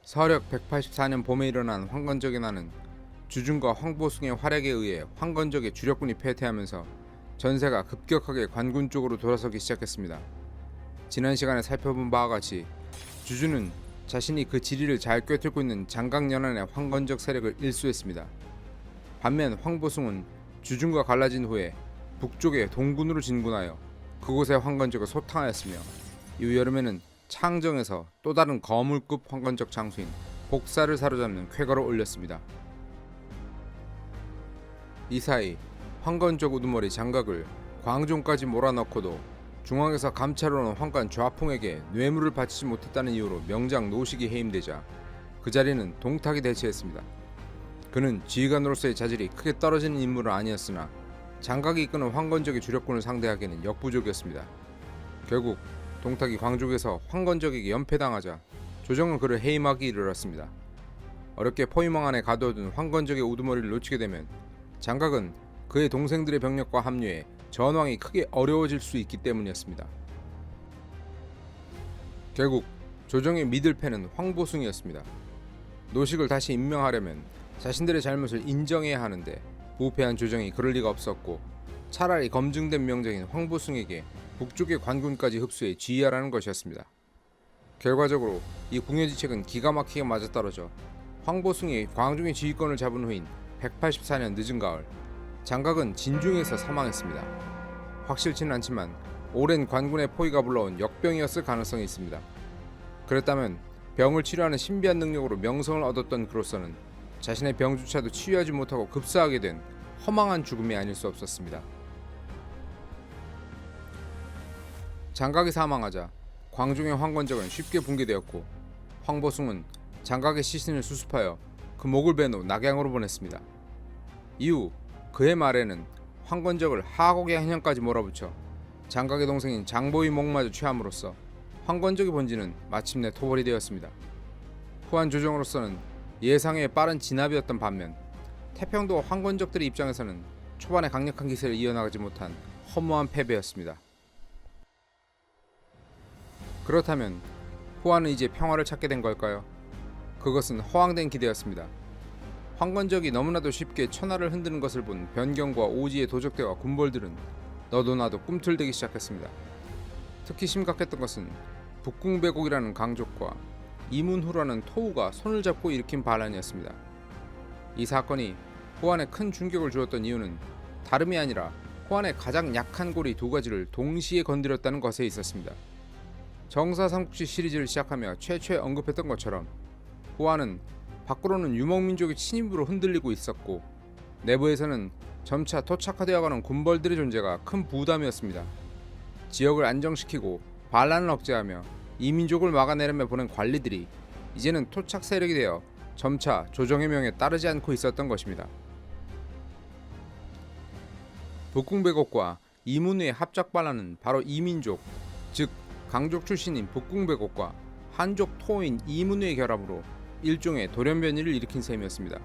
서력 184년 봄에 일어난 황건적의 난은 주중과 황보숭의 활약에 의해 황건적의 주력군이 패퇴하면서 전세가 급격하게 관군 쪽으로 돌아서기 시작했습니다. 지난 시간에 살펴본 바와 같이 주주는 자신이 그 지리를 잘 꿰뚫고 있는 장강연안의 황건적 세력을 일수했습니다. 반면 황보숭은 주중과 갈라진 후에 북쪽의 동군으로 진군하여 그곳의 황건적을 소탕하였으며 이후 여름에는 창정에서 또 다른 거물급 황건적 장수인 복사를 사로잡는 쾌거를 올렸습니다. 이 사이 황건적 우두머리 장각을 광종까지 몰아넣고도 중앙에서 감찰로는 황관 좌풍에게 뇌물을 바치지 못했다는 이유로 명장 노식이 해임되자 그 자리는 동탁이 대체했습니다. 그는 지휘관으로서의 자질이 크게 떨어지는 인물은 아니었으나 장각이 이끄는 황건적의 주력군을 상대하기에는 역부족이었습니다. 결국 동탁이 광족에서 황건적에게 연패당하자 조정은 그를 해임하기 이르렀습니다. 어렵게 포위망 안에 가둬둔 황건적의 우두머리를 놓치게 되면 장각은 그의 동생들의 병력과 합류해 전황이 크게 어려워질 수 있기 때문이었습니다. 결국 조정의 믿을 패는 황보숭이었습니다. 노식을 다시 임명하려면 자신들의 잘못을 인정해야 하는데 부패한 조정이 그럴 리가 없었고 차라리 검증된 명장인 황보숭에게 북쪽의 관군까지 흡수해 지휘하라는 것이었습니다. 결과적으로 이 궁여지책은 기가 막히게 맞아떨어져 황보숭이 광종의 지휘권을 잡은 후인 184년 늦은 가을 장각은 진중에서 사망했습니다. 확실치는 않지만 오랜 관군의 포위가 불러온 역병이었을 가능성이 있습니다. 그랬다면 병을 치료하는 신비한 능력으로 명성을 얻었던 그로서는 자신의 병조차도 치유하지 못하고 급사하게 된 허망한 죽음이 아닐 수 없었습니다. 장각이 사망하자 광종의 황건적은 쉽게 붕괴되었고 황보숭은 장각의 시신을 수습하여 그 목을 베어 낙양으로 보냈습니다. 이후 그의 말에는 황건적을 하곡의 한형까지 몰아붙여 장각의 동생인 장보의 목마저 취함으로써 황건적의 본진은 마침내 토벌이 되었습니다. 후한 조정으로서는 예상외의 빠른 진압이었던 반면 태평도 황건적들의 입장에서는 초반에 강력한 기세를 이어나가지 못한 허무한 패배였습니다. 그렇다면 후한은 이제 평화를 찾게 된 걸까요? 그것은 허황된 기대였습니다. 황건적이 너무나도 쉽게 천하를 흔드는 것을 본 변경과 오지의 도적대와 군벌들은 너도 나도 꿈틀대기 시작했습니다. 특히 심각했던 것은 북궁배곡이라는 강족과 이문후라는 토우가 손을 잡고 일으킨 반란이었습니다. 이 사건이 호안에 큰 충격을 주었던 이유는 다름이 아니라 호안의 가장 약한 고리 두 가지를 동시에 건드렸다는 것에 있었습니다. 정사 삼국지 시리즈를 시작하며 최초에 언급했던 것처럼 호안은 밖으로는 유목민족의 침입으로 흔들리고 있었고 내부에서는 점차 토착화되어가는 군벌들의 존재가 큰 부담이었습니다. 지역을 안정시키고 반란을 억제하며 이민족을 막아내려며 보낸 관리들이 이제는 토착 세력이 되어 점차 조정의 명에 따르지 않고 있었던 것입니다. 북궁배곡과 이문우의 합작 반란은 바로 이민족, 즉 강족 출신인 북궁배곡과 한족 토인 이문우의 결합으로 일종의 돌연변이를 일으킨 셈이었습니다.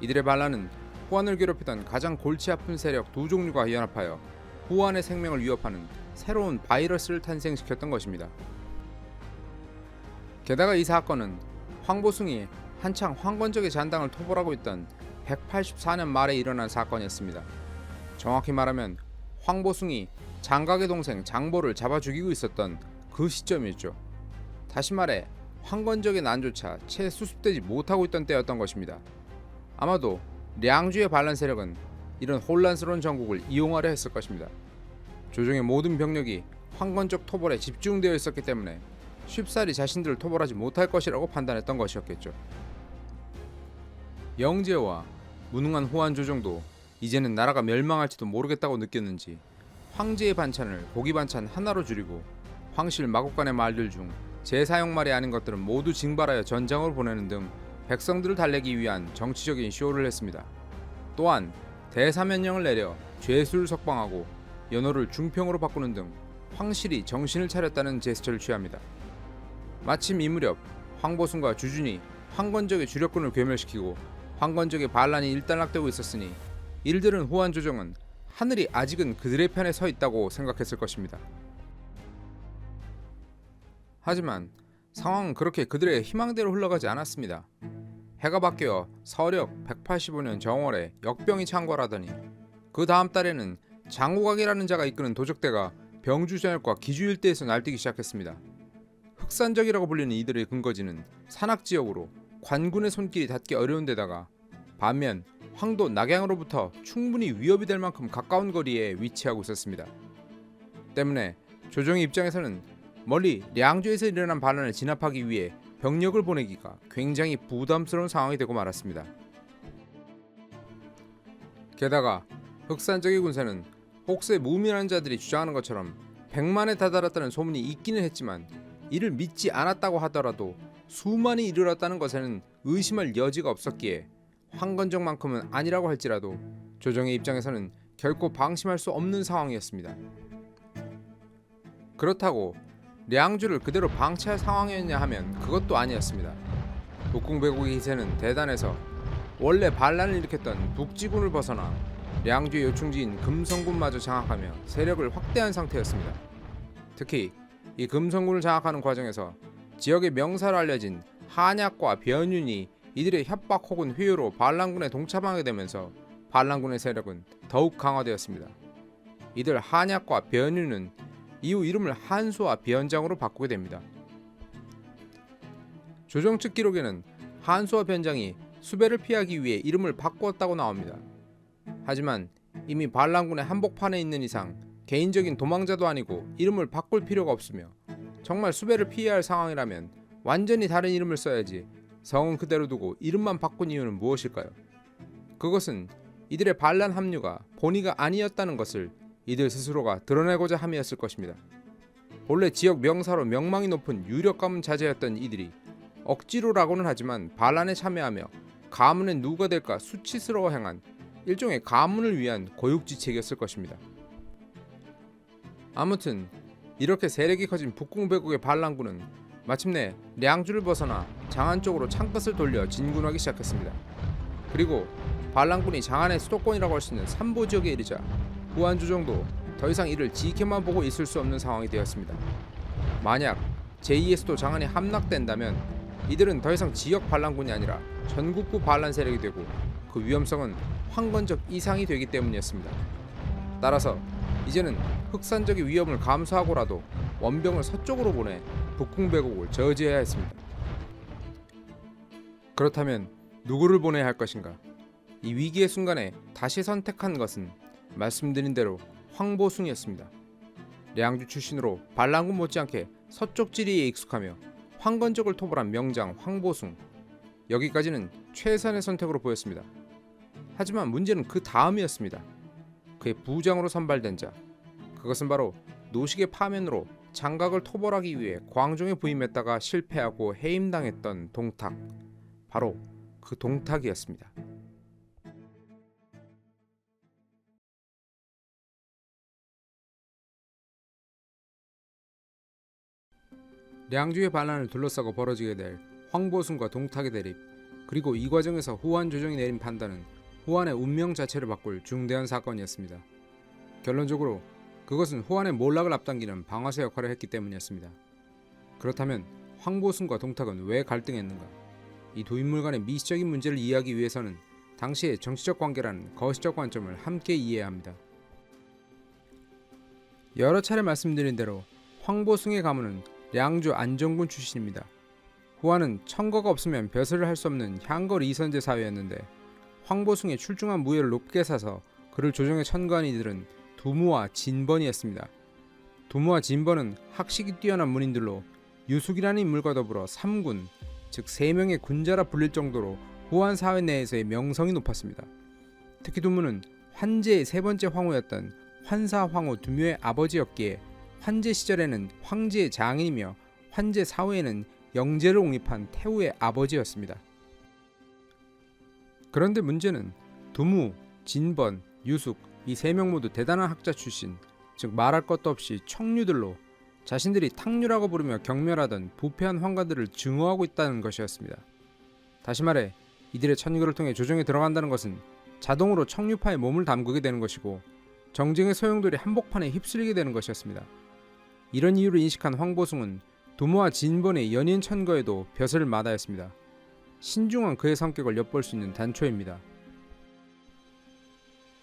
이들의 반란은 후한을 괴롭히던 가장 골치 아픈 세력 두 종류가 연합하여 후한의 생명을 위협하는 새로운 바이러스를 탄생시켰던 것입니다. 게다가 이 사건은 황보숭이 한창 황건적의 잔당을 토벌하고 있던 184년 말에 일어난 사건이었습니다. 정확히 말하면 황보숭이 장각의 동생 장보를 잡아 죽이고 있었던 그 시점이었죠. 다시 말해 황건적의 난조차 채 수습되지 못하고 있던 때였던 것입니다. 아마도 량주의 반란 세력은 이런 혼란스러운 정국을 이용하려 했을 것입니다. 조정의 모든 병력이 황건적 토벌에 집중되어 있었기 때문에 쉽사리 자신들을 토벌하지 못할 것이라고 판단했던 것이었겠죠. 영제와 무능한 호안 조정도 이제는 나라가 멸망할지도 모르겠다고 느꼈는지 황제의 반찬을 고기 반찬 하나로 줄이고 황실 마곡간의 말들 중 제사용말이 아닌 것들은 모두 징발하여 전장으로 보내는 등 백성들을 달래기 위한 정치적인 쇼를 했습니다. 또한 대사면령을 내려 죄수를 석방하고 연호를 중평으로 바꾸는 등 황실이 정신을 차렸다는 제스처를 취합니다. 마침 이 무렵 황보숭과 주준이 황건적의 주력군을 괴멸시키고 황건적의 반란이 일단락되고 있었으니 이들은 후한 조정은 하늘이 아직은 그들의 편에 서 있다고 생각했을 것입니다. 하지만 상황은 그렇게 그들의 희망대로 흘러가지 않았습니다. 해가 바뀌어 서력 185년 정월에 역병이 창궐하더니 그 다음 달에는 장우각이라는 자가 이끄는 도적대가 병주전역과 기주 일대에서 날뛰기 시작했습니다. 흑산적이라고 불리는 이들의 근거지는 산악지역으로 관군의 손길이 닿기 어려운 데다가 반면 황도 낙양으로부터 충분히 위협이 될 만큼 가까운 거리에 위치하고 있었습니다. 때문에 조정의 입장에서는 멀리 량주에서 일어난 반란을 진압하기 위해 병력을 보내기가 굉장히 부담스러운 상황이 되고 말았습니다. 게다가 흑산적의 군사는 혹세 무민한 자들이 주장하는 것처럼 100만에 다다랐다는 소문이 있기는 했지만 이를 믿지 않았다고 하더라도 수만이 이르렀다는 것에는 의심할 여지가 없었기에 황건적만큼은 아니라고 할지라도 조정의 입장에서는 결코 방심할 수 없는 상황이었습니다. 그렇다고 량주를 그대로 방치할 상황이었냐 하면 그것도 아니었습니다. 북궁배국의 기세는 대단해서 원래 반란을 일으켰던 북지군을 벗어나 량주의 요충지인 금성군마저 장악하며 세력을 확대한 상태였습니다. 특히 이 금성군을 장악하는 과정에서 지역의 명사로 알려진 한약과 변윤이 이들의 협박 혹은 회유로 반란군에 동참하게 되면서 반란군의 세력은 더욱 강화되었습니다. 이들 한약과 변윤은 이후 이름을 한수와 변장으로 바꾸게 됩니다. 조정 측 기록에는 한수와 변장이 수배를 피하기 위해 이름을 바꾸었다고 나옵니다. 하지만 이미 반란군의 한복판에 있는 이상 개인적인 도망자도 아니고 이름을 바꿀 필요가 없으며 정말 수배를 피해야 할 상황이라면 완전히 다른 이름을 써야지 성은 그대로 두고 이름만 바꾼 이유는 무엇일까요? 그것은 이들의 반란 합류가 본의가 아니었다는 것을 이들 스스로가 드러내고자 함이었을 것입니다. 본래 지역 명사로 명망이 높은 유력 가문 자제였던 이들이 억지로라고는 하지만 반란에 참여하며 가문의 누가 될까 수치스러워 행한 일종의 가문을 위한 고육지책이었을 것입니다. 아무튼 이렇게 세력이 커진 북궁배국의 반란군은 마침내 량주를 벗어나 장안 쪽으로 창끝을 돌려 진군하기 시작했습니다. 그리고 반란군이 장안의 수도권이라고 할 수 있는 삼보 지역에 이르자 후한주정도 더 이상 이를 지켜만 보고 있을 수 없는 상황이 되었습니다. 만약 제2의 수도 장안이 함락된다면 이들은 더 이상 지역 반란군이 아니라 전국구 반란 세력이 되고 그 위험성은 황건적 이상이 되기 때문이었습니다. 따라서 이제는 흑산적의 위험을 감수하고라도 원병을 서쪽으로 보내 북궁배국을 저지해야 했습니다. 그렇다면 누구를 보내야 할 것인가? 이 위기의 순간에 다시 선택한 것은 말씀드린 대로 황보숭이었습니다. 량주 출신으로 반란군 못지않게 서쪽 지리에 익숙하며 황건적을 토벌한 명장 황보숭. 여기까지는 최선의 선택으로 보였습니다. 하지만 문제는 그 다음이었습니다. 그의 부장으로 선발된 자, 그것은 바로 노식의 파면으로 장각을 토벌하기 위해 광종에 부임했다가 실패하고 해임당했던 동탁, 바로 그 동탁이었습니다. 량주의 반란을 둘러싸고 벌어지게 될 황보숭과 동탁의 대립, 그리고 이 과정에서 후한 조정이 내린 판단은 후한의 운명 자체를 바꿀 중대한 사건이었습니다. 결론적으로 그것은 후한의 몰락을 앞당기는 방아쇠 역할을 했기 때문이었습니다. 그렇다면 황보숭과 동탁은 왜 갈등했는가? 이 두 인물 간의 미시적인 문제를 이해하기 위해서는 당시의 정치적 관계라는 거시적 관점을 함께 이해해야 합니다. 여러 차례 말씀드린 대로 황보숭의 가문은 량주 안정군 출신입니다. 후한은 청거가 없으면 벼슬을 할 수 없는 향거 이선제 사회였는데 황보숭의 출중한 무예를 높게 사서 그를 조정에 천거한 이들은 두무와 진번이었습니다. 두무와 진번은 학식이 뛰어난 문인들로 유숙이라는 인물과 더불어 3군, 즉 3명의 군자라 불릴 정도로 후한 사회 내에서의 명성이 높았습니다. 특히 두무는 환제의 세 번째 황후였던 환사황후 두묘의 아버지였기에 환제 시절에는 황제의 장인이며 환제 사후에는 영제를 옹립한 태후의 아버지였습니다. 그런데 문제는 두무, 진번, 유숙 이 3명 모두 대단한 학자 출신, 즉 말할 것도 없이 청류들로 자신들이 탕류라고 부르며 경멸하던 부패한 황가들을 증오하고 있다는 것이었습니다. 다시 말해 이들의 천거를 통해 조정에 들어간다는 것은 자동으로 청류파에 몸을 담그게 되는 것이고 정쟁의 소용돌이 한복판에 휩쓸리게 되는 것이었습니다. 이런 이유를 인식한 황보숭은 두모와 진본의 연인 천거에도 벼슬을 마다했습니다. 신중한 그의 성격을 엿볼 수 있는 단초입니다.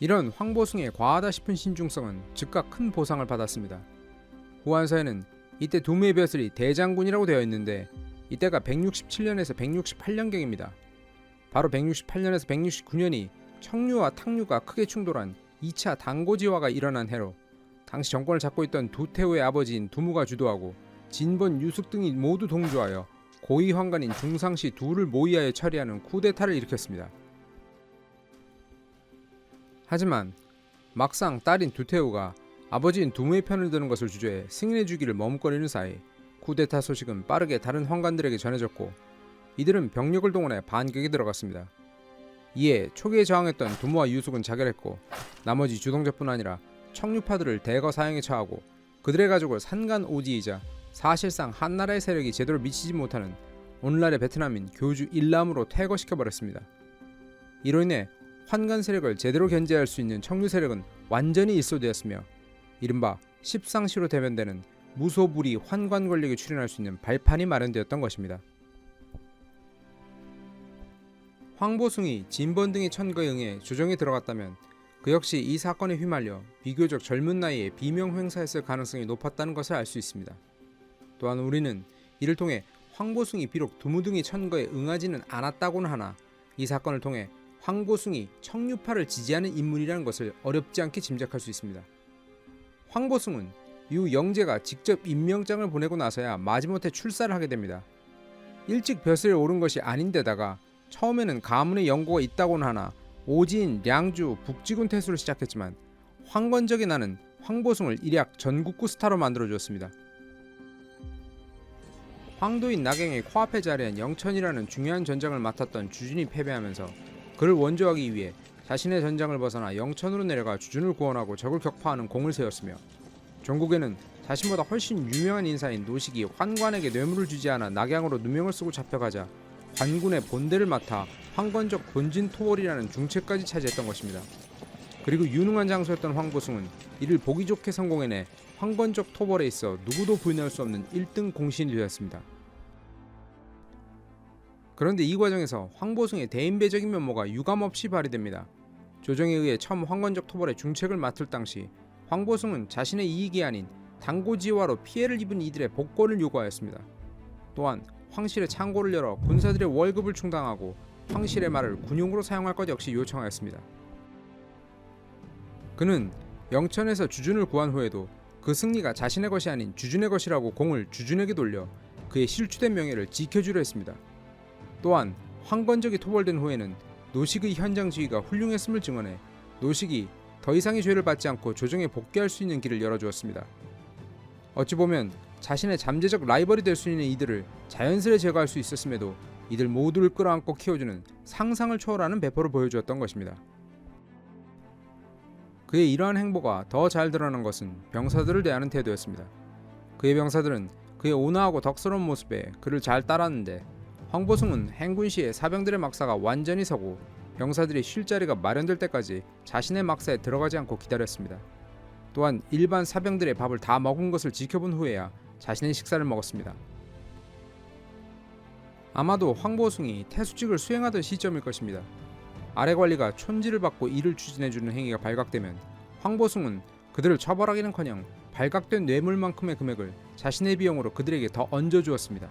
이런 황보숭의 과하다 싶은 신중성은 즉각 큰 보상을 받았습니다. 후한서에는 이때 두모의 벼슬이 대장군이라고 되어 있는데 이때가 167년에서 168년경입니다. 바로 168년에서 169년이 청류와 탕류가 크게 충돌한 2차 당고지화가 일어난 해로 당시 정권을 잡고 있던 두태우의 아버지인 두무가 주도하고 진본, 유숙 등이 모두 동조하여 고위 황관인 중상시 두를 모의하여 처리하는 쿠데타를 일으켰습니다. 하지만 막상 딸인 두태우가 아버지인 두무의 편을 드는 것을 주저해 승인해주기를 머뭇거리는 사이 쿠데타 소식은 빠르게 다른 황관들에게 전해졌고 이들은 병력을 동원해 반격에 들어갔습니다. 이에 초기에 저항했던 두무와 유숙은 자결했고 나머지 주동자뿐 아니라 청류파들을 대거 사형에 처하고 그들의 가족을 산간오지이자 사실상 한나라의 세력이 제대로 미치지 못하는 오늘날의 베트남인 교주 일람으로 퇴거시켜버렸습니다. 이로 인해 환관 세력을 제대로 견제할 수 있는 청류 세력은 완전히 일소되었으며 이른바 십상시로 대변되는 무소불위 환관 권력이 출현할 수 있는 발판이 마련되었던 것입니다. 황보숭이, 진본 등의 천거에 응해 조정에 들어갔다면 그 역시 이 사건에 휘말려 비교적 젊은 나이에 비명횡사했을 가능성이 높았다는 것을 알 수 있습니다. 또한 우리는 이를 통해 황보숭이 비록 두무 등의 천거에 응하지는 않았다고는 하나 이 사건을 통해 황보숭이 청류파를 지지하는 인물이라는 것을 어렵지 않게 짐작할 수 있습니다. 황보숭은 이후 영제가 직접 임명장을 보내고 나서야 마지못해 출사를 하게 됩니다. 일찍 벼슬에 오른 것이 아닌데다가 처음에는 가문의 연고가 있다고는 하나 오지인, 량주, 북지군 태수를 시작했지만 황건적이 나는 황보숭을 일약 전국구 스타로 만들어주었습니다. 황도인 나경의 코앞에 자리한 영천이라는 중요한 전장을 맡았던 주준이 패배하면서 그를 원조하기 위해 자신의 전장을 벗어나 영천으로 내려가 주준을 구원하고 적을 격파하는 공을 세웠으며 전국에는 자신보다 훨씬 유명한 인사인 노식이 환관에게 뇌물을 주지 않아 낙양으로 누명을 쓰고 잡혀가자 관군의 본대를 맡아 황건적 본진 토벌이라는 중책까지 차지했던 것입니다. 그리고 유능한 장수였던 황보숭은 이를 보기 좋게 성공해내 황건적 토벌에 있어 누구도 부인할 수 없는 1등 공신이 되었습니다. 그런데 이 과정에서 황보숭의 대인배적인 면모가 유감없이 발휘됩니다. 조정에 의해 처음 황건적 토벌의 중책을 맡을 당시 황보숭은 자신의 이익이 아닌 당고지화로 피해를 입은 이들의 복권을 요구하였습니다. 또한 황실의 창고를 열어 군사들의 월급을 충당하고 황실의 말을 군용으로 사용할 것 역시 요청하였습니다. 그는 영천에서 주준을 구한 후에도 그 승리가 자신의 것이 아닌 주준의 것이라고 공을 주준에게 돌려 그의 실추된 명예를 지켜주려 했습니다. 또한 황건적이 토벌된 후에는 노식의 현장 지휘가 훌륭했음을 증언해 노식이 더 이상의 죄를 받지 않고 조정에 복귀할 수 있는 길을 열어주었습니다. 어찌 보면 자신의 잠재적 라이벌이 될 수 있는 이들을 자연스레 제거할 수 있었음에도 이들 모두를 끌어안고 키워주는 상상을 초월하는 배포를 보여주었던 것입니다. 그의 이러한 행보가 더 잘 드러난 것은 병사들을 대하는 태도였습니다. 그의 병사들은 그의 온화하고 덕스러운 모습에 그를 잘 따랐는데 황보숭은 행군 시에 사병들의 막사가 완전히 서고 병사들이 쉴 자리가 마련될 때까지 자신의 막사에 들어가지 않고 기다렸습니다. 또한 일반 사병들의 밥을 다 먹은 것을 지켜본 후에야 자신의 식사를 먹었습니다. 아마도 황보숭이 태수직을 수행하던 시점일 것입니다. 아래 관리가 촌지를 받고 일을 추진해주는 행위가 발각되면 황보숭은 그들을 처벌하기는커녕 발각된 뇌물만큼의 금액을 자신의 비용으로 그들에게 더 얹어주었습니다.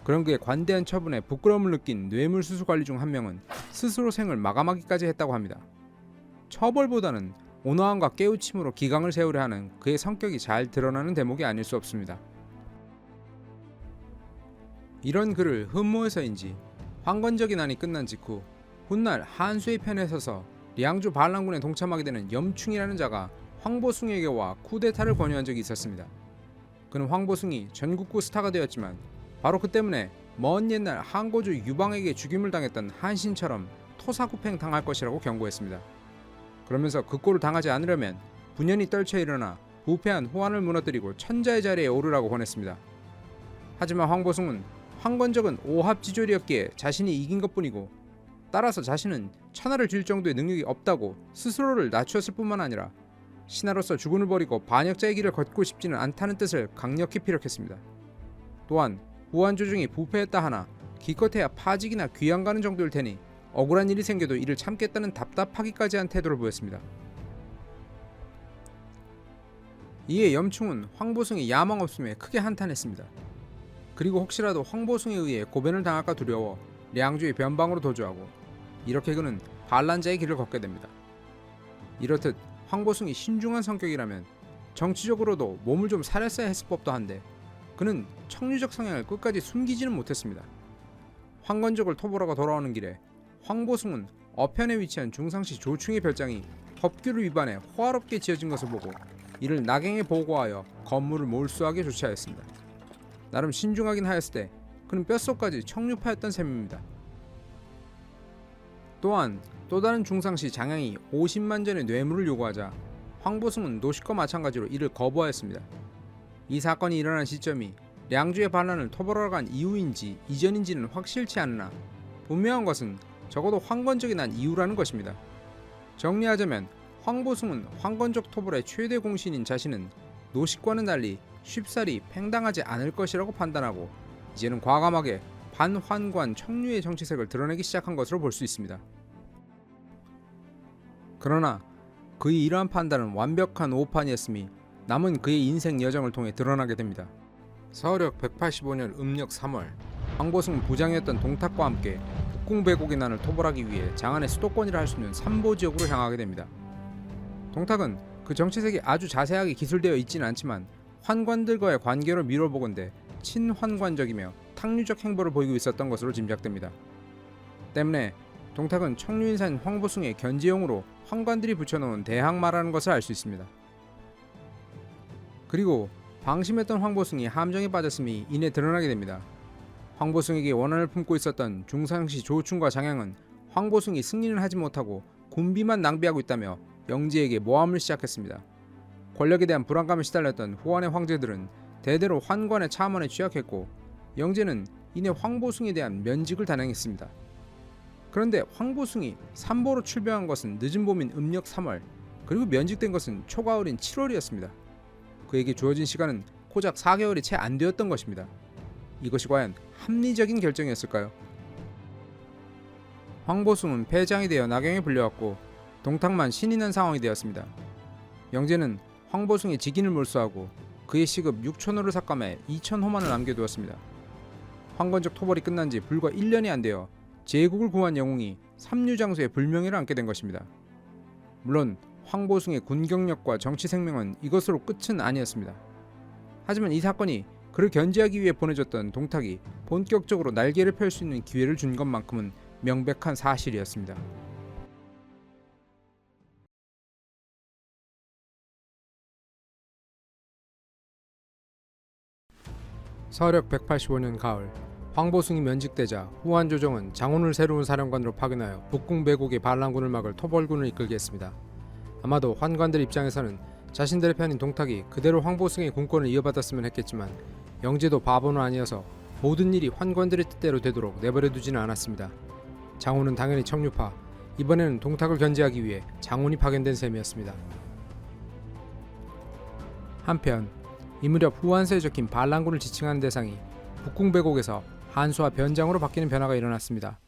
그런 그의 관대한 처분에 부끄러움을 느낀 뇌물수수 관리 중 한 명은 스스로 생을 마감하기까지 했다고 합니다. 처벌보다는 온화함과 깨우침으로 기강을 세우려 하는 그의 성격이 잘 드러나는 대목이 아닐 수 없습니다. 이런 그를 흠모해서인지 황건적이 난이 끝난 직후 훗날 한수의 편에 서서 량주 반란군에 동참하게 되는 염충이라는 자가 황보숭에게 와 쿠데타를 권유한 적이 있었습니다. 그는 황보숭이 전국구 스타가 되었지만 바로 그 때문에 먼 옛날 한고조 유방에게 죽임을 당했던 한신처럼 토사구팽 당할 것이라고 경고했습니다. 그러면서 그 꼴을 당하지 않으려면 분연히 떨쳐 일어나 부패한 호안을 무너뜨리고 천자의 자리에 오르라고 권했습니다. 하지만 황보숭은 황건적은 오합지졸이었기에 자신이 이긴 것뿐이고 따라서 자신은 천하를 쥘 정도의 능력이 없다고 스스로를 낮추었을 뿐만 아니라 신하로서 주군을 버리고 반역자의 길을 걷고 싶지는 않다는 뜻을 강력히 피력했습니다. 또한 후한 조정이 부패했다 하나 기껏해야 파직이나 귀양 가는 정도일 테니 억울한 일이 생겨도 이를 참겠다는 답답하기까지 한 태도를 보였습니다. 이에 염충은 황보숭의 야망 없음에 크게 한탄했습니다. 그리고 혹시라도 황보숭에 의해 고변을 당할까 두려워 량주의 변방으로 도주하고 이렇게 그는 반란자의 길을 걷게 됩니다. 이렇듯 황보숭이 신중한 성격이라면 정치적으로도 몸을 좀 사렸어야 했을 법도 한데 그는 청류적 성향을 끝까지 숨기지는 못했습니다. 황건적을 토벌하고 돌아오는 길에 황보숭은 어편에 위치한 중상시 조충의 별장이 법규를 위반해 호화롭게 지어진 것을 보고 이를 나경에 보고하여 건물을 몰수하게 조치하였습니다. 나름 신중하긴 하였을 때 그는 뼛속까지 청류파였던 셈입니다. 또한 또 다른 중상시 장양이 50만 전의 뇌물을 요구하자 황보숭은 노식과 마찬가지로 이를 거부하였습니다. 이 사건이 일어난 시점이 량주의 반란을 토벌하러 간 이후인지 이전인지는 확실치 않으나 분명한 것은 적어도 황건적이 난 이후라는 것입니다. 정리하자면 황보숭은 황건적 토벌의 최대 공신인 자신은 노식과는 달리 쉽사리 팽당하지 않을 것이라고 판단하고 이제는 과감하게 반환관 청류의 정치색을 드러내기 시작한 것으로 볼 수 있습니다. 그러나 그의 이러한 판단은 완벽한 오판이었음이 남은 그의 인생 여정을 통해 드러나게 됩니다. 서력 185년 음력 3월 황보숭은 부장이었던 동탁과 함께 북궁배곡의 난을 토벌하기 위해 장안의 수도권이라 할 수 있는 삼보 지역으로 향하게 됩니다. 동탁은 그 정치색이 아주 자세하게 기술되어 있지는 않지만 환관들과의 관계로 미뤄보건대 친환관적이며 탕류적 행보를 보이고 있었던 것으로 짐작됩니다. 때문에 동탁은 청류인사인 황보숭의 견제용으로 환관들이 붙여놓은 대항마라는 것을 알 수 있습니다. 그리고 방심했던 황보숭이 함정에 빠졌음이 이내 드러나게 됩니다. 황보숭에게 원한을 품고 있었던 중상시 조충과 장양은 황보숭이 승리는 하지 못하고 군비만 낭비하고 있다며 영지에게 모함을 시작했습니다. 권력에 대한 불안감에 시달렸던 후한의 황제들은 대대로 환관의 참언에 취약했고 영제는 이내 황보숭에 대한 면직을 단행했습니다. 그런데 황보숭이 삼보로 출병한 것은 늦은 봄인 음력 3월 그리고 면직된 것은 초가을인 7월이었습니다. 그에게 주어진 시간은 고작 4개월이 채 안 되었던 것입니다. 이것이 과연 합리적인 결정이었을까요? 황보숭은 패장이 되어 나경에 불려왔고 동탁만 신이 난 상황이 되었습니다. 영제는 황보숭의 직인을 몰수하고 그의 시급 6천호를 삭감해 2,000호만을 남겨두었습니다. 황건적 토벌이 끝난 지 불과 1년이 안 되어 제국을 구한 영웅이 삼류장수의 불명예를 안게 된 것입니다. 물론 황보숭의 군경력과 정치 생명은 이것으로 끝은 아니었습니다. 하지만 이 사건이 그를 견제하기 위해 보내줬던 동탁이 본격적으로 날개를 펼 수 있는 기회를 준 것만큼은 명백한 사실이었습니다. 서력 185년 가을 황보숭이 면직되자 후한 조정은 장훈을 새로운 사령관으로 파견하여 북궁배곡의 반란군을 막을 토벌군을 이끌게 했습니다. 아마도 환관들 입장에서는 자신들의 편인 동탁이 그대로 황보숭의 군권을 이어받았으면 했겠지만 영제도 바보는 아니어서 모든 일이 환관들의 뜻대로 되도록 내버려두지는 않았습니다. 장훈은 당연히 청류파, 이번에는 동탁을 견제하기 위해 장훈이 파견된 셈이었습니다. 한편 이 무렵 후한서에 적힌 반란군을 지칭하는 대상이 북궁배곡에서 한수와 변장으로 바뀌는 변화가 일어났습니다.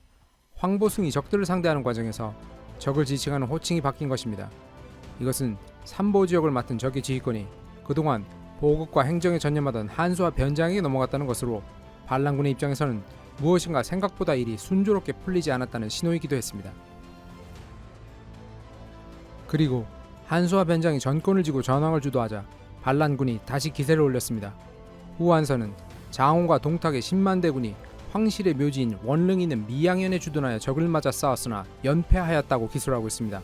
황보숭이 적들을 상대하는 과정에서 적을 지칭하는 호칭이 바뀐 것입니다. 이것은 삼보 지역을 맡은 적의 지휘권이 그동안 보급과 행정에 전념하던 한수와 변장에게 넘어갔다는 것으로 반란군의 입장에서는 무엇인가 생각보다 일이 순조롭게 풀리지 않았다는 신호이기도 했습니다. 그리고 한수와 변장이 전권을 쥐고 전황을 주도하자 반란군이 다시 기세를 올렸습니다. 후한서는 장훈과 동탁의 10만 대군이 황실의 묘지인 원릉이 있는 미양현에 주둔하여 적을 맞아 싸웠으나 연패하였다고 기술하고 있습니다.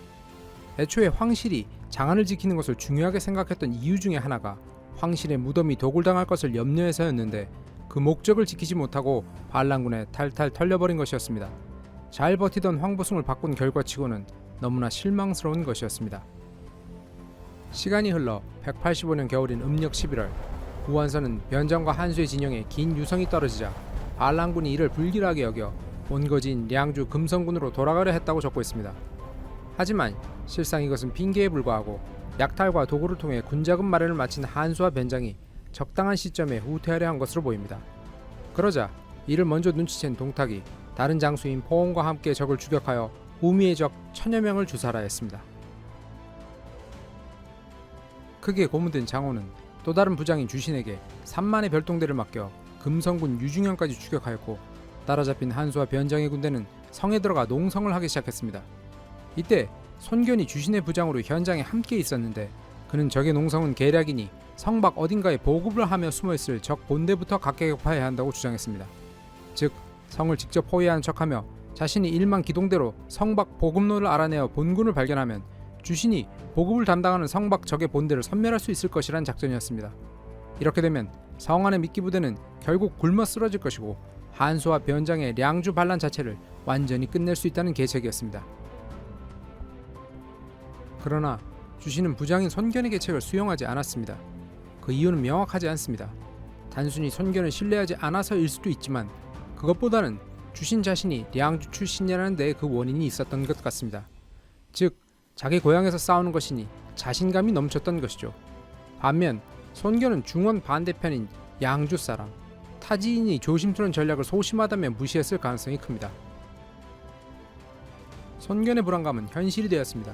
애초에 황실이 장안을 지키는 것을 중요하게 생각했던 이유 중에 하나가 황실의 무덤이 도굴당할 것을 염려해서였는데 그 목적을 지키지 못하고 반란군에 탈탈 털려버린 것이었습니다. 잘 버티던 황보숭을 바꾼 결과치고는 너무나 실망스러운 것이었습니다. 시간이 흘러 185년 겨울인 음력 11월 후한서는 변장과 한수의 진영에 긴 유성이 떨어지자 반란군이 이를 불길하게 여겨 본거지인 량주 금성군으로 돌아가려 했다고 적고 있습니다. 하지만 실상 이것은 핑계에 불과하고 약탈과 도구를 통해 군자금 마련을 마친 한수와 변장이 적당한 시점에 후퇴하려 한 것으로 보입니다. 그러자 이를 먼저 눈치챈 동탁이 다른 장수인 포옹과 함께 적을 추격하여 우미의 적 1000여 명을 주살하였습니다. 크게 고문된 장호는 또 다른 부장인 주신에게 3만의 별동대를 맡겨 금성군 유중현까지 추격하였고, 따라잡힌 한수와 변장의 군대는 성에 들어가 농성을 하기 시작했습니다. 이때 손견이 주신의 부장으로 현장에 함께 있었는데, 그는 적의 농성은 계략이니 성 밖 어딘가에 보급을 하며 숨어있을 적 본대부터 각계격파해야 한다고 주장했습니다. 즉 성을 직접 포위하는 척하며 자신이 1만 기동대로 성 밖 보급로를 알아내어 본군을 발견하면 주신이 보급을 담당하는 성 밖 적의 본대를 섬멸할 수 있을 것이란 작전이었습니다. 이렇게 되면 성 안의 미끼 부대는 결국 굶어 쓰러질 것이고, 한수와 변장의 량주 반란 자체를 완전히 끝낼 수 있다는 계책이었습니다. 그러나 주신은 부장인 손견의 계책을 수용하지 않았습니다. 그 이유는 명확하지 않습니다. 단순히 손견을 신뢰하지 않아서일 수도 있지만, 그것보다는 주신 자신이 량주 출신이라는 데 그 원인이 있었던 것 같습니다. 즉 자기 고향에서 싸우는 것이니 자신감이 넘쳤던 것이죠. 반면 손견은 중원 반대편인 양주 사람, 타지인이 조심스러운 전략을 소심하다며 무시했을 가능성이 큽니다. 손견의 불안감은 현실이 되었습니다.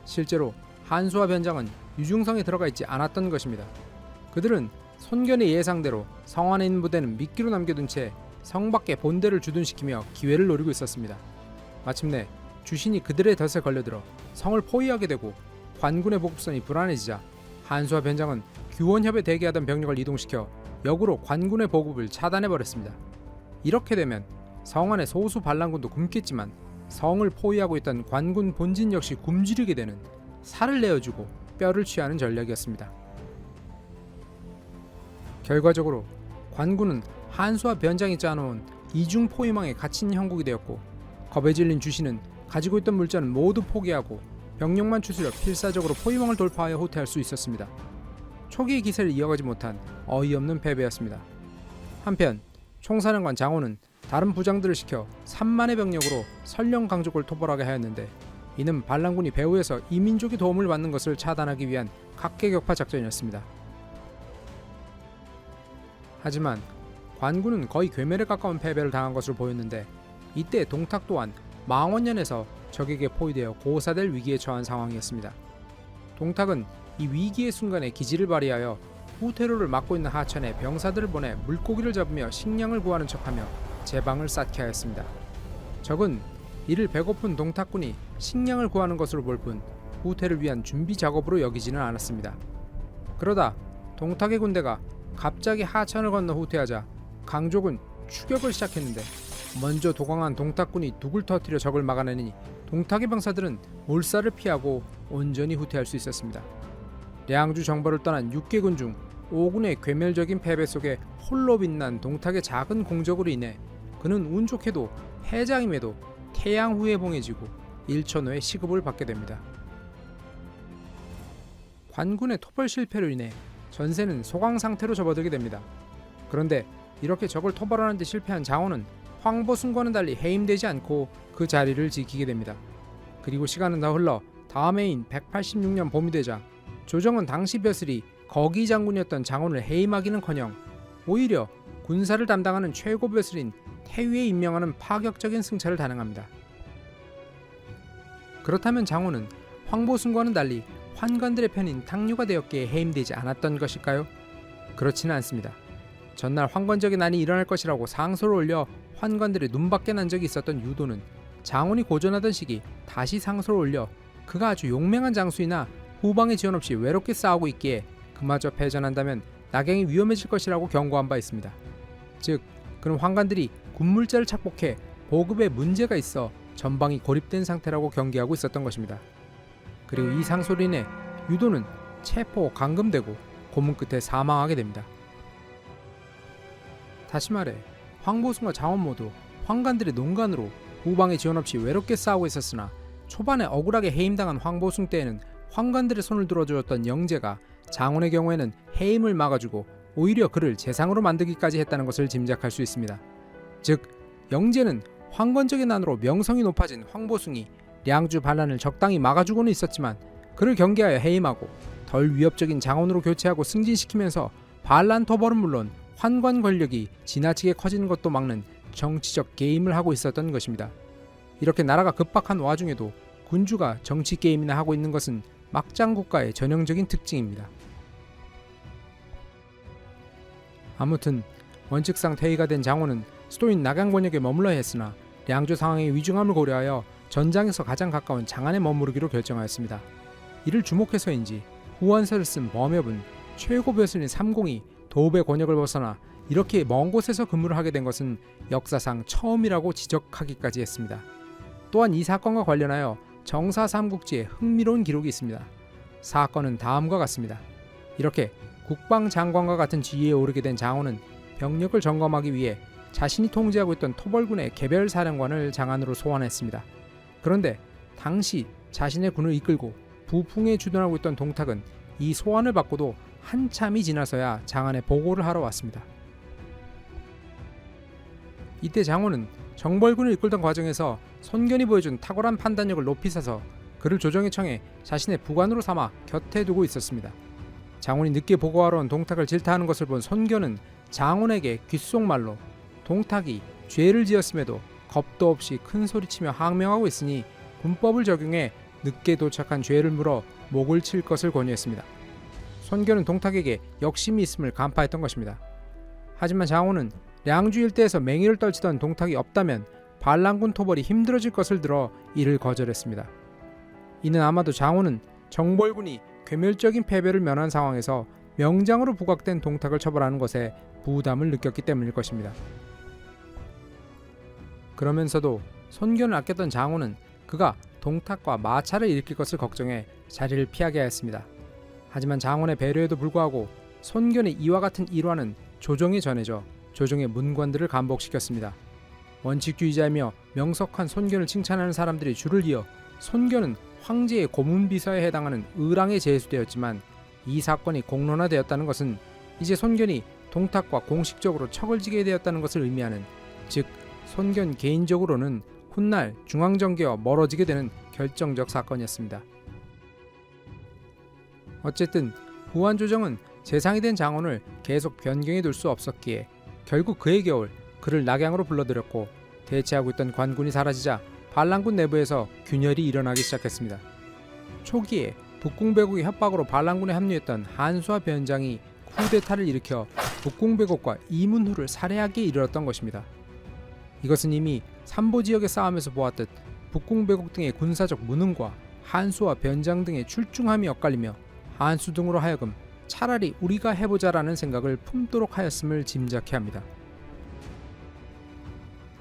실제로 한수와 변장은 유중성에 들어가 있지 않았던 것입니다. 그들은 손견의 예상대로 성 안에 있는 부대는 미끼로 남겨둔 채 성 밖에 본대를 주둔시키며 기회를 노리고 있었습니다. 마침내 주신이 그들의 덫에 걸려들어 성을 포위하게 되고, 관군의 보급선이 불안해지자 한수와 변장은 규원협에 대기하던 병력을 이동시켜 역으로 관군의 보급을 차단해버렸습니다. 이렇게 되면 성 안의 소수 반란군도 굶겠지만, 성을 포위하고 있던 관군 본진 역시 굶주리게 되는, 살을 내어주고 뼈를 취하는 전략이었습니다. 결과적으로 관군은 한수와 변장이 짜놓은 이중 포위망에 갇힌 형국이 되었고, 겁에 질린 주신은 가지고 있던 물자는 모두 포기하고 병력만 추스려 필사적으로 포위망을 돌파하여 후퇴할 수 있었습니다. 초기의 기세를 이어가지 못한 어이없는 패배였습니다. 한편 총사령관 장호는 다른 부장들을 시켜 3만의 병력으로 설령 강족을 토벌하게 하였는데, 이는 반란군이 배후에서 이민족의 도움을 받는 것을 차단하기 위한 각계격파 작전이었습니다. 하지만 관군은 거의 괴멸에 가까운 패배를 당한 것으로 보였는데, 이때 동탁 또한 망원년에서 적에게 포위되어 고사될 위기에 처한 상황이었습니다. 동탁은 이 위기의 순간에 기지를 발휘하여 후퇴로를 막고 있는 하천에 병사들을 보내 물고기를 잡으며 식량을 구하는 척하며 제방을 쌓게 하였습니다. 적은 이를 배고픈 동탁군이 식량을 구하는 것으로 볼 뿐 후퇴를 위한 준비 작업으로 여기지는 않았습니다. 그러다 동탁의 군대가 갑자기 하천을 건너 후퇴하자 강족은 추격을 시작했는데, 먼저 도강한 동탁군이 둑을 터뜨려 적을 막아내니 동탁의 병사들은 몰살을 피하고 온전히 후퇴할 수 있었습니다. 량주 정벌을 떠난 6개군 중 5군의 괴멸적인 패배 속에 홀로 빛난 동탁의 작은 공적으로 인해 그는 운 좋게도 해장임에도 태양 후에 봉해지고 1천 후에 시급을 받게 됩니다. 관군의 토벌 실패로 인해 전세는 소강 상태로 접어들게 됩니다. 그런데 이렇게 적을 토벌하는 데 실패한 장호는 황보순과는 달리 해임되지 않고 그 자리를 지키게 됩니다. 그리고 시간은 더 흘러 다음 해인 186년 봄이 되자 조정은 당시 벼슬이 거기 장군이었던 장호를 해임하기는커녕 오히려 군사를 담당하는 최고 벼슬인 태위에 임명하는 파격적인 승차를 단행합니다. 그렇다면 장호는 황보순과는 달리 환관들의 편인 탕류가 되었기에 해임되지 않았던 것일까요? 그렇지는 않습니다. 전날 황건적인 난이 일어날 것이라고 상소를 올려 환관들의 눈밖에 난 적이 있었던 유도는 장원이 고전하던 시기 다시 상소를 올려 그가 아주 용맹한 장수이나 후방의 지원 없이 외롭게 싸우고 있기에 그마저 패전한다면 낙양이 위험해질 것이라고 경고한 바 있습니다. 즉 그는 환관들이 군물자를 착복해 보급에 문제가 있어 전방이 고립된 상태라고 경계하고 있었던 것입니다. 그리고 이 상소로 인해 유도는 체포, 감금되고 고문 끝에 사망하게 됩니다. 다시 말해 황보순과 장원 모두 환관들의 농간으로 후방의 지원 없이 외롭게 싸우고 있었으나, 초반에 억울하게 해임당한 황보순 때에는 환관들의 손을 들어주었던 영제가 장원의 경우에는 해임을 막아주고 오히려 그를 재상으로 만들기까지 했다는 것을 짐작할 수 있습니다. 즉 영제는 황건적인 난으로 명성이 높아진 황보숭이 량주 반란을 적당히 막아주고는 있었지만, 그를 경계하여 해임하고 덜 위협적인 장원으로 교체하고 승진시키면서 반란 토벌은 물론 환관 권력이 지나치게 커지는 것도 막는 정치적 게임을 하고 있었던 것입니다. 이렇게 나라가 급박한 와중에도 군주가 정치 게임이나 하고 있는 것은 막장 국가의 전형적인 특징입니다. 아무튼 원칙상 퇴위가 된 장원은 수도인 낙양 권역에 머물러야 했으나 량조 상황의 위중함을 고려하여 전장에서 가장 가까운 장안에 머무르기로 결정하였습니다. 이를 주목해서인지 후원서를 쓴 범협은 최고 벼슬인 삼공이 도읍의 권역을 벗어나 이렇게 먼 곳에서 근무를 하게 된 것은 역사상 처음이라고 지적하기까지 했습니다. 또한 이 사건과 관련하여 정사 삼국지에 흥미로운 기록이 있습니다. 사건은 다음과 같습니다. 이렇게 국방장관과 같은 지위에 오르게 된 장원은 병력을 점검하기 위해 자신이 통제하고 있던 토벌군의 개별 사령관을 장안으로 소환했습니다. 그런데 당시 자신의 군을 이끌고 부풍에 주둔하고 있던 동탁은 이 소환을 받고도 한참이 지나서야 장안에 보고를 하러 왔습니다. 이때 장원은 정벌군을 이끌던 과정에서 손견이 보여준 탁월한 판단력을 높이 사서 그를 조정에 청해 자신의 부관으로 삼아 곁에 두고 있었습니다. 장원이 늦게 보고하러 온 동탁을 질타하는 것을 본 손견은 장원에게 귓속말로 동탁이 죄를 지었음에도 겁도 없이 큰 소리치며 항명하고 있으니 군법을 적용해 늦게 도착한 죄를 물어 목을 칠 것을 권유했습니다. 손견은 동탁에게 역심이 있음을 간파했던 것입니다. 하지만 장원은 량주 일대에서 맹위를 떨치던 동탁이 없다면 반란군 토벌이 힘들어질 것을 들어 이를 거절했습니다. 이는 아마도 장원은 정벌군이 괴멸적인 패배를 면한 상황에서 명장으로 부각된 동탁을 처벌하는 것에 부담을 느꼈기 때문일 것입니다. 그러면서도 손견을 아꼈던 장원은 그가 동탁과 마찰을 일으킬 것을 걱정해 자리를 피하게 하였습니다. 하지만 장원의 배려에도 불구하고 손견의 이와 같은 일화는 조정에 전해져 조정의 문관들을 감복시켰습니다. 원칙주의자이며 명석한 손견을 칭찬하는 사람들이 줄을 이어 손견은 황제의 고문비서에 해당하는 의랑에 제수되었지만 이 사건이 공론화되었다는 것은 이제 손견이 동탁과 공식적으로 척을 지게 되었다는 것을 의미하는, 즉 손견 개인적으로는 훗날 중앙정계와 멀어지게 되는 결정적 사건이었습니다. 어쨌든 후한조정은 재상이 된 장원을 계속 변경해 둘 수 없었기에 결국 그의 겨울 그를 낙양으로 불러들였고 대치하고 있던 관군이 사라지자 반란군 내부에서 균열이 일어나기 시작했습니다. 초기에 북궁배국의 협박으로 반란군에 합류했던 한수와 변장이 쿠데타를 일으켜 북궁배국과 이문후를 살해하기에 이르렀던 것입니다. 이것은 이미 삼보 지역의 싸움에서 보았듯 북궁배국 등의 군사적 무능과 한수와 변장 등의 출중함이 엇갈리며 한수 등으로 하여금 차라리 우리가 해보자라는 생각을 품도록 하였음을 짐작케 합니다.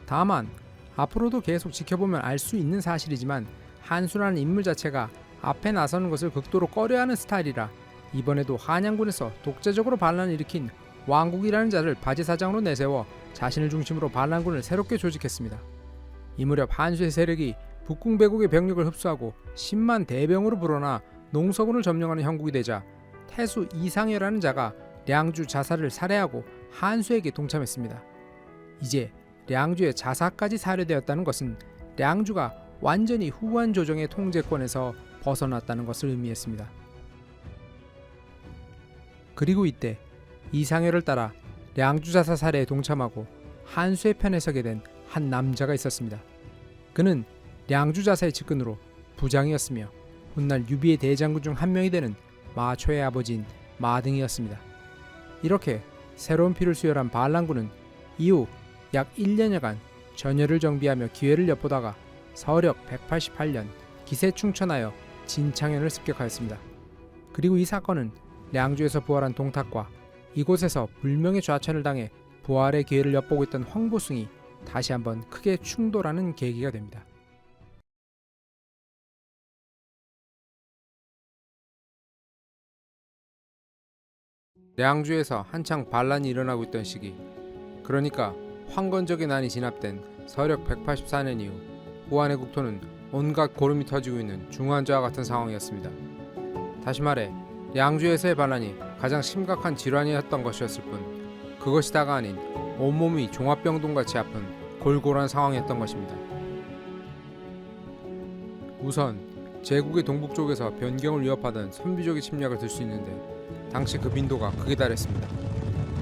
다만 앞으로도 계속 지켜보면 알 수 있는 사실이지만 한수라는 인물 자체가 앞에 나서는 것을 극도로 꺼려하는 스타일이라 이번에도 한양군에서 독자적으로 반란을 일으킨 왕국이라는 자를 바지사장으로 내세워 자신을 중심으로 반란군을 새롭게 조직했습니다. 이 무렵 한수의 세력이 북궁배국의 병력을 흡수하고 10만 대병으로 불어나 농서군을 점령하는 형국이 되자 태수 이상여라는 자가 량주 자사를 살해하고 한수에게 동참했습니다. 이제 량주의 자사까지 살해되었다는 것은 량주가 완전히 후한 조정의 통제권에서 벗어났다는 것을 의미했습니다. 그리고 이때 이상여를 따라 량주 자사 살해에 동참하고 한수의 편에 서게 된 한 남자가 있었습니다. 그는 량주 자사의 측근으로 부장이었으며 훗날 유비의 대장군 중 한 명이 되는 마초의 아버지인 마등이었습니다. 이렇게 새로운 피를 수혈한 반란군은 이후 약 1년여간 전열을 정비하며 기회를 엿보다가 서력 188년 기세충천하여 진창현을 습격하였습니다. 그리고 이 사건은 량주에서 부활한 동탁과 이곳에서 불명의 좌천을 당해 부활의 기회를 엿보고 있던 황보숭이 다시 한번 크게 충돌하는 계기가 됩니다. 량주에서 한창 반란이 일어나고 있던 시기, 그러니까 황건적의 난이 진압된 서력 184년 이후 후한의 국토는 온갖 고름이 터지고 있는 중환자와 같은 상황이었습니다. 다시 말해 량주에서의 반란이 가장 심각한 질환이었던 것이었을 뿐 그것이 다가 아닌 온몸이 종합병동같이 아픈 골골한 상황이었던 것입니다. 우선 제국의 동북쪽에서 변경을 위협하던 선비족의 침략을 들 수 있는데 당시 그 빈도가 극에 달했습니다.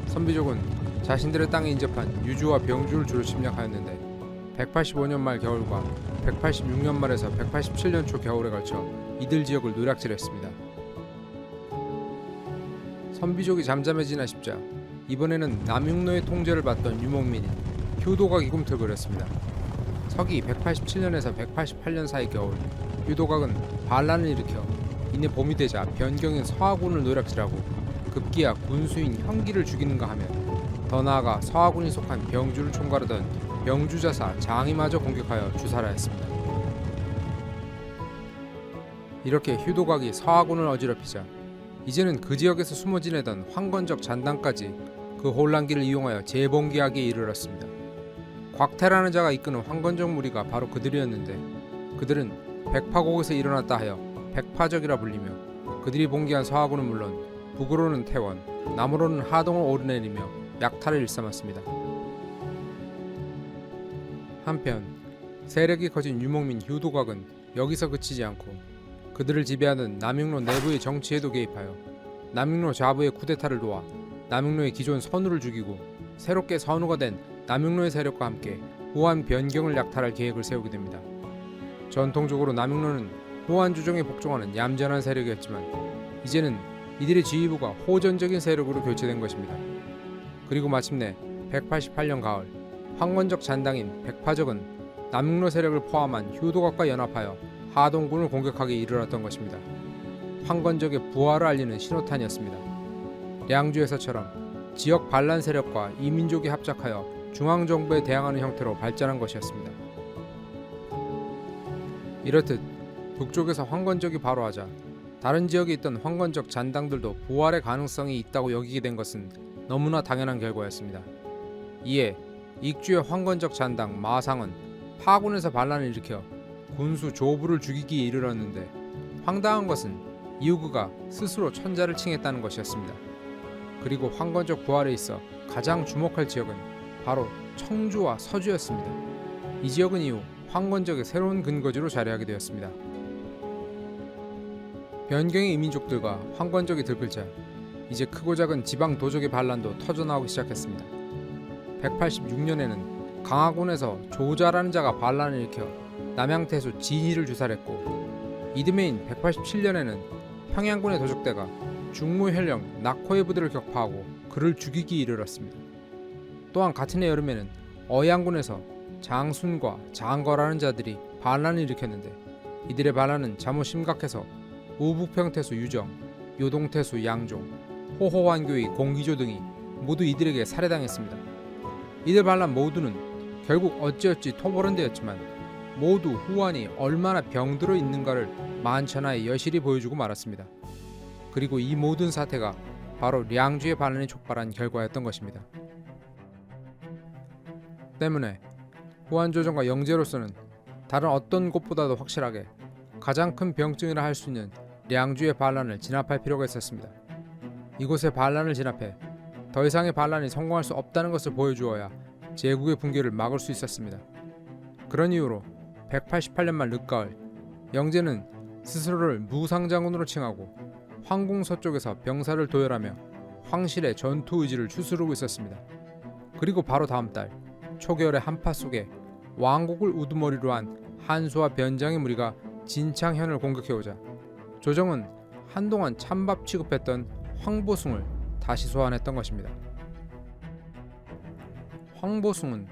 선비족은 자신들의 땅에 인접한 유주와 병주를 주로 침략하였는데 185년 말 겨울과 186년 말에서 187년 초 겨울에 걸쳐 이들 지역을 노략질했습니다. 선비족이 잠잠해지나 싶자 이번에는 남육로의 통제를 받던 유목민인 효도각이 꿈틀거렸습니다. 서기 187년에서 188년 사이 겨울, 효도각은 반란을 일으켜 이내 봄이 되자 변경인 서하군을 노략질하고 급기야 군수인 형기를 죽이는가 하면 더 나아가 서하군이 속한 병주를 총괄하던 병주자사 장이마저 공격하여 주사를 했습니다. 이렇게 효도각이 서하군을 어지럽히자 이제는 그 지역에서 숨어 지내던 황건적 잔당까지 그 혼란기를 이용하여 재봉기하기에 이르렀습니다. 곽태라는 자가 이끄는 황건적 무리가 바로 그들이었는데 그들은 백파곡에서 일어났다 하여 백파적이라 불리며 그들이 봉기한 서하군은 물론 북으로는 태원, 남으로는 하동을 오르내리며 약탈을 일삼았습니다. 한편 세력이 커진 유목민 효도각은 여기서 그치지 않고 그들을 지배하는 남육로 내부의 정치에도 개입하여 남육로 좌부의 쿠데타를 도와 남육로의 기존 선우를 죽이고 새롭게 선우가 된 남육로의 세력과 함께 호안 변경을 약탈할 계획을 세우게 됩니다. 전통적으로 남육로는 호안 주정에 복종하는 얌전한 세력이었지만 이제는 이들의 지휘부가 호전적인 세력으로 교체된 것입니다. 그리고 마침내 188년 가을 황건적 잔당인 백파적은 남육로 세력을 포함한 효도각과 연합하여 하동군을 공격하기에 이르렀던 것입니다. 황건적의 부활을 알리는 신호탄이었습니다. 량주에서처럼 지역 반란 세력과 이민족이 합작하여 중앙정부에 대항하는 형태로 발전한 것이었습니다. 이렇듯 북쪽에서 황건적이 발호하자 다른 지역에 있던 황건적 잔당들도 부활의 가능성이 있다고 여기게 된 것은 너무나 당연한 결과였습니다. 이에 익주의 황건적 잔당 마상은 파군에서 반란을 일으켜 군수 조부를 죽이기에 이르렀는데 황당한 것은 이우그가 스스로 천자를 칭했다는 것이었습니다. 그리고 황건적 부활에 있어 가장 주목할 지역은 바로 청주와 서주였습니다. 이 지역은 이후 황건적의 새로운 근거지로 자리하게 되었습니다. 변경의 이민족들과 황건적이 들끓자 이제 크고 작은 지방 도적의 반란도 터져나오기 시작했습니다. 186년에는 강화군에서 조자라는 자가 반란을 일으켜 남양태수 진이를 주살했고 이듬해인 187년에는 평양군의 도적대가 중무현령 낙호의 부대를 격파하고 그를 죽이기 이르렀습니다. 또한 같은 해 여름에는 어양군에서 장순과 장거라는 자들이 반란을 일으켰는데 이들의 반란은 자못 심각해서 우북평태수 유정, 요동태수 양종, 호호완교의 공기조 등이 모두 이들에게 살해당했습니다. 이들 반란 모두는 결국 어찌어찌 토벌은되었지만 모두 후한이 얼마나 병들어 있는가를 만천하에 여실히 보여주고 말았습니다. 그리고 이 모든 사태가 바로 량주의 반란이 촉발한 결과였던 것입니다. 때문에 후한조정과 영제로서는 다른 어떤 곳보다도 확실하게 가장 큰 병증이라 할 수 있는 량주의 반란을 진압할 필요가 있었습니다. 이곳의 반란을 진압해 더 이상의 반란이 성공할 수 없다는 것을 보여주어야 제국의 붕괴를 막을 수 있었습니다. 그런 이유로 188년 말 늦가을 영제는 스스로를 무상장군으로 칭하고 황궁 서쪽에서 병사를 도열하며 황실의 전투 의지를 추스르고 있었습니다. 그리고 바로 다음 달 초겨울의 한파 속에 왕국을 우두머리로 한 한수와 변장의 무리가 진창현을 공격해오자 조정은 한동안 찬밥 취급했던 황보숭을 다시 소환했던 것입니다. 황보숭은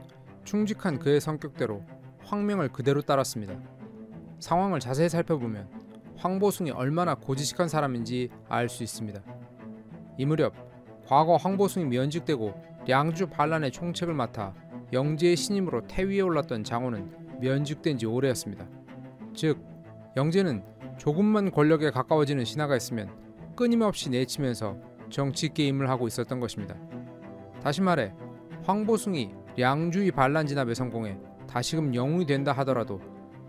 충직한 그의 성격대로 황명을 그대로 따랐습니다. 상황을 자세히 살펴보면 황보숭이 얼마나 고지식한 사람인지 알 수 있습니다. 이 무렵 과거 황보숭이 면직되고 량주 반란의 총책을 맡아 영제의 신임으로 태위에 올랐던 장호는 면직된 지 오래였습니다. 즉 영제는 조금만 권력에 가까워지는 신하가 있으면 끊임없이 내치면서 정치 게임을 하고 있었던 것입니다. 다시 말해 황보숭이 량주의 반란 진압에 성공해 다시금 영웅이 된다 하더라도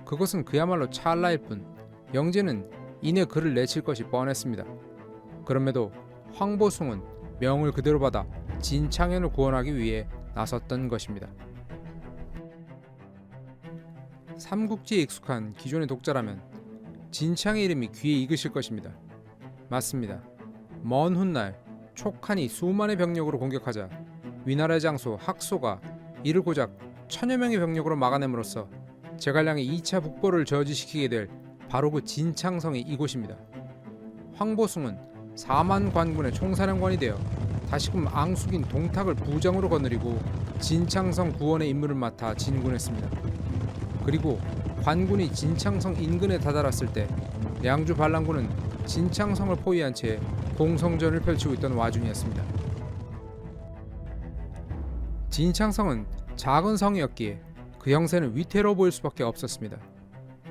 그것은 그야말로 찰나일 뿐 영제는 이내 그를 내칠 것이 뻔했습니다. 그럼에도 황보숭은 명을 그대로 받아 진창현을 구원하기 위해 나섰던 것입니다. 삼국지에 익숙한 기존의 독자라면 진창의 이름이 귀에 익으실 것입니다. 맞습니다. 먼 훗날 촉한이 수만의 병력으로 공격하자 위나라의 장수 학소가 이를 고작 천여 명의 병력으로 막아냄으로써 제갈량의 2차 북벌을 저지시키게 될 바로 그 진창성이 이곳입니다. 황보숭은 4만 관군의 총사령관이 되어 다시금 앙숙인 동탁을 부장으로 거느리고 진창성 구원의 임무를 맡아 진군했습니다. 그리고 관군이 진창성 인근에 다다랐을 때 량주 반란군은 진창성을 포위한 채 공성전을 펼치고 있던 와중이었습니다. 진창성은 작은 성이었기에 그 형세는 위태로워 보일 수밖에 없었습니다.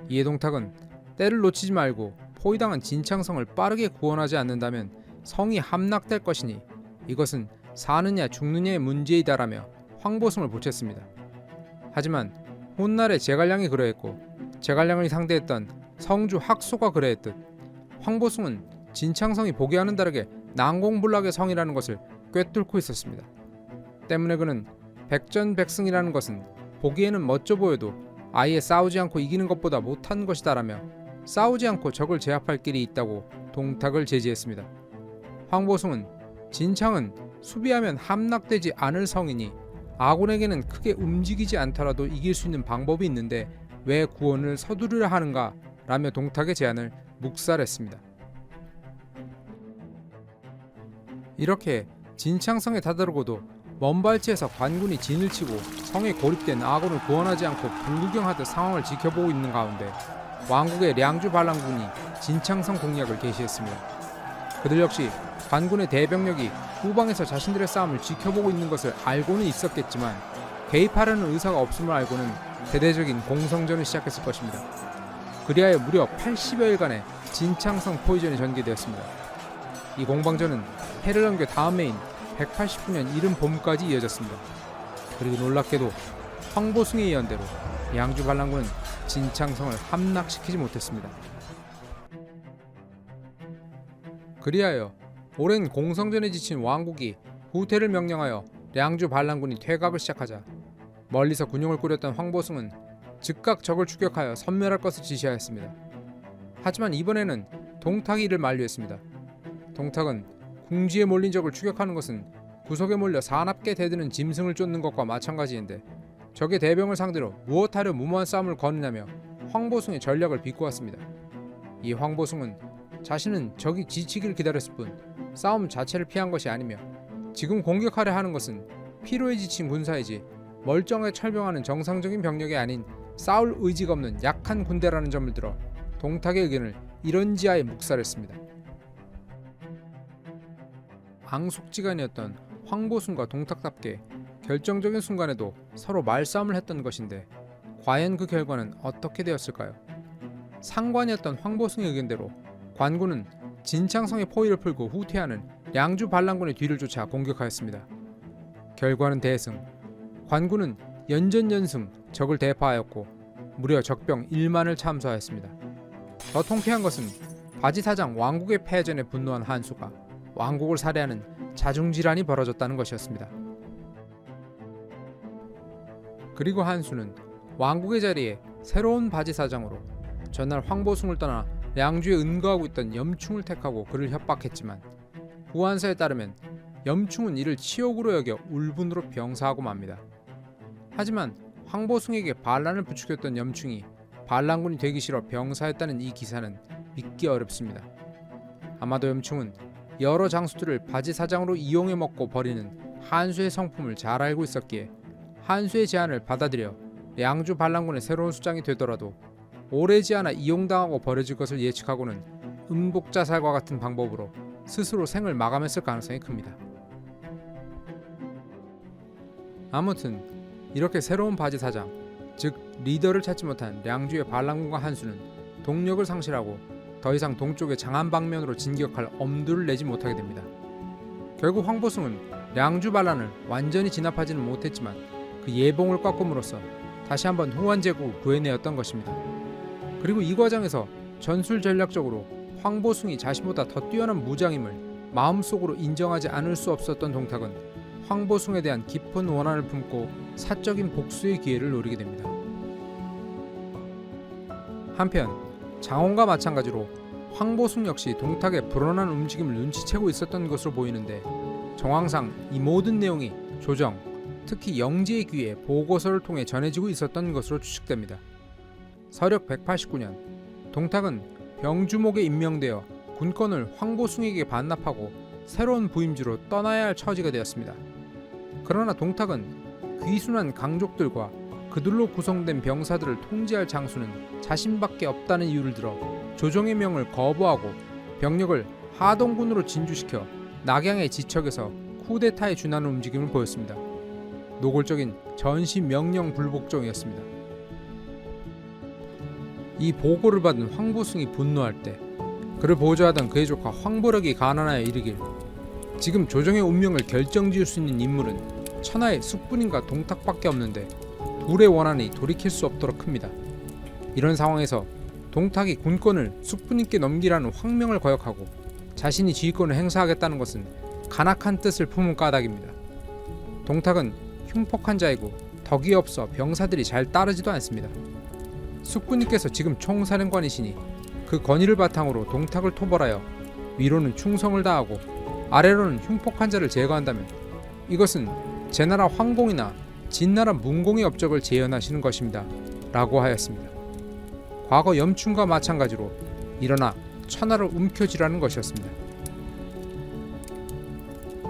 이에 동탁은 때를 놓치지 말고 포위당한 진창성을 빠르게 구원하지 않는다면 성이 함락될 것이니 이것은 사느냐 죽느냐의 문제이다라며 황보숭을 보챘습니다. 하지만 훗날에 제갈량이 그러했고 제갈량을 상대했던 성주 학소가 그러했듯 황보숭은 진창성이 보기와는 다르게 난공불락의 성이라는 것을 꿰뚫고 있었습니다. 때문에 그는 백전백승이라는 것은 보기에는 멋져 보여도 아예 싸우지 않고 이기는 것보다 못한 것이다라며 싸우지 않고 적을 제압할 길이 있다고 동탁을 제지했습니다. 황보숭은 진창은 수비하면 함락되지 않을 성이니 아군에게는 크게 움직이지 않더라도 이길 수 있는 방법이 있는데 왜 구원을 서두르려 하는가 라며 동탁의 제안을 묵살했습니다. 이렇게 진창성에 다다르고도 먼 발치에서 관군이 진을 치고 성에 고립된 아군을 구원하지 않고 불구경하듯 상황을 지켜보고 있는 가운데 왕국의 량주 반란군이 진창성 공략을 개시했습니다. 그들 역시 관군의 대병력이 후방에서 자신들의 싸움을 지켜보고 있는 것을 알고는 있었겠지만 개입하려는 의사가 없음을 알고는 대대적인 공성전을 시작했을 것입니다. 그리하여 무려 80여일간의 진창성 포위전이 전개되었습니다. 이 공방전은 해를 넘겨 다음 해인 189년 이른 봄까지 이어졌습니다. 그리고 놀랍게도 황보숭의 예언대로 양주 반란군은 진창성을 함락시키지 못했습니다. 그리하여 오랜 공성전에 지친 왕국이 후퇴를 명령하여 량주 반란군이 퇴각을 시작하자 멀리서 군용을 꾸렸던 황보숭은 즉각 적을 추격하여 섬멸할 것을 지시하였습니다. 하지만 이번에는 동탁이 이를 만류했습니다. 동탁은 궁지에 몰린 적을 추격하는 것은 구석에 몰려 사납게 대드는 짐승을 쫓는 것과 마찬가지인데 적의 대병을 상대로 무엇하려 무모한 싸움을 거느냐며 황보숭의 전략을 비꼬았습니다. 이 황보숭은 자신은 적이 지치기를 기다렸을 뿐 싸움 자체를 피한 것이 아니며 지금 공격하려 하는 것은 피로에 지친 군사이지 멀쩡하게 철병하는 정상적인 병력이 아닌 싸울 의지가 없는 약한 군대라는 점을 들어 동탁의 의견을 이런지하에 묵살했습니다. 앙숙지간이었던 황보숭과 동탁답게 결정적인 순간에도 서로 말싸움을 했던 것인데 과연 그 결과는 어떻게 되었을까요? 상관이었던 황보숭의 의견대로 관군은 진창성의 포위를 풀고 후퇴하는 량주 반란군의 뒤를 쫓아 공격하였습니다. 결과는 대승. 관군은 연전연승 적을 대파하였고 무려 적병 1만을 참수하였습니다. 더 통쾌한 것은 바지사장 왕국의 패전에 분노한 한수가 왕국을 살해하는 자중질환이 벌어졌다는 것이었습니다. 그리고 한수는 왕국의 자리에 새로운 바지사장으로 전날 황보숭을 떠나 량주에 은거하고 있던 염충을 택하고 그를 협박했지만 후한서에 따르면 염충은 이를 치욕으로 여겨 울분으로 병사하고 맙니다. 하지만 황보숭에게 반란을 부추겼던 염충이 반란군이 되기 싫어 병사했다는 이 기사는 믿기 어렵습니다. 아마도 염충은 여러 장수들을 바지사장으로 이용해 먹고 버리는 한수의 성품을 잘 알고 있었기에 한수의 제안을 받아들여 량주 반란군의 새로운 수장이 되더라도 오래지 않아 이용당하고 버려질 것을 예측하고는 음복자살과 같은 방법으로 스스로 생을 마감했을 가능성이 큽니다. 아무튼 이렇게 새로운 바지사장, 즉 리더를 찾지 못한 량주의 반란군과 한수는 동력을 상실하고 더 이상 동쪽의 장안 방면으로 진격할 엄두를 내지 못하게 됩니다. 결국 황보숭은 량주 반란을 완전히 진압하지는 못했지만 그 예봉을 꺾음으로써 다시 한번 후한 제국을 구해내었던 것입니다. 그리고 이 과정에서 전술 전략적으로 황보숭이 자신보다 더 뛰어난 무장임을 마음속으로 인정하지 않을 수 없었던 동탁은 황보숭에 대한 깊은 원한을 품고 사적인 복수의 기회를 노리게 됩니다. 한편 장원과 마찬가지로 황보숭 역시 동탁의 불온한 움직임을 눈치채고 있었던 것으로 보이는데 정황상 이 모든 내용이 조정, 특히 영지의 귀에 보고서를 통해 전해지고 있었던 것으로 추측됩니다. 서력 189년 동탁은 병주목에 임명되어 군권을 황보숭에게 반납하고 새로운 부임지로 떠나야 할 처지가 되었습니다. 그러나 동탁은 귀순한 강족들과 그들로 구성된 병사들을 통제할 장수는 자신밖에 없다는 이유를 들어 조정의 명을 거부하고 병력을 하동군으로 진주시켜 낙양의 지척에서 쿠데타에 준하는 움직임을 보였습니다. 노골적인 전시 명령 불복종이었습니다. 이 보고를 받은 황보숭이 분노할 때 그를 보좌하던 그의 조카 황보력이 가난하여 이르길, 지금 조정의 운명을 결정지을 수 있는 인물은 천하의 숙분인과 동탁밖에 없는데 둘의 원한이 돌이킬 수 없도록 큽니다. 이런 상황에서 동탁이 군권을 숙분인께 넘기라는 황명을 거역하고 자신이 지휘권을 행사하겠다는 것은 간악한 뜻을 품은 까닭입니다. 동탁은 흉폭한 자이고 덕이 없어 병사들이 잘 따르지도 않습니다. 숙분님께서 지금 총사령관이시니 그 권위를 바탕으로 동탁을 토벌하여 위로는 충성을 다하고 아래로는 흉폭한 자를 제거한다면 이것은 제나라 황공이나 진나라 문공의 업적을 재현하시는 것입니다 라고 하였습니다. 과거 염춘과 마찬가지로 일어나 천하를 움켜쥐라는 것이었습니다.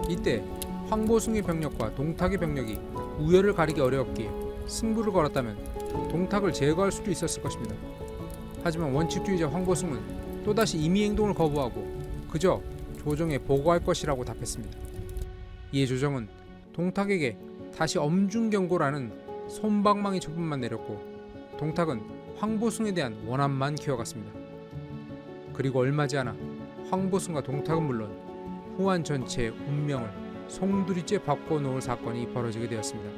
이때 황보숭의 병력과 동탁의 병력이 우열을 가리기 어려웠기에 승부를 걸었다면 동탁을 제거할 수도 있었을 것입니다. 하지만 원칙주의자 황보숭은 또다시 임의 행동을 거부하고 그저 조정에 보고할 것이라고 답했습니다. 이에 조정은 동탁에게 다시 엄중경고라는 솜방망이 처분만 내렸고 동탁은 황보숭에 대한 원한만 키워갔습니다. 그리고 얼마 지 않아 황보숭과 동탁은 물론 후한 전체의 운명을 송두리째 바꿔놓을 사건이 벌어지게 되었습니다.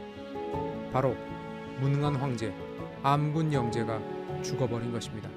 바로 무능한 황제 암군 영제가 죽어버린 것입니다.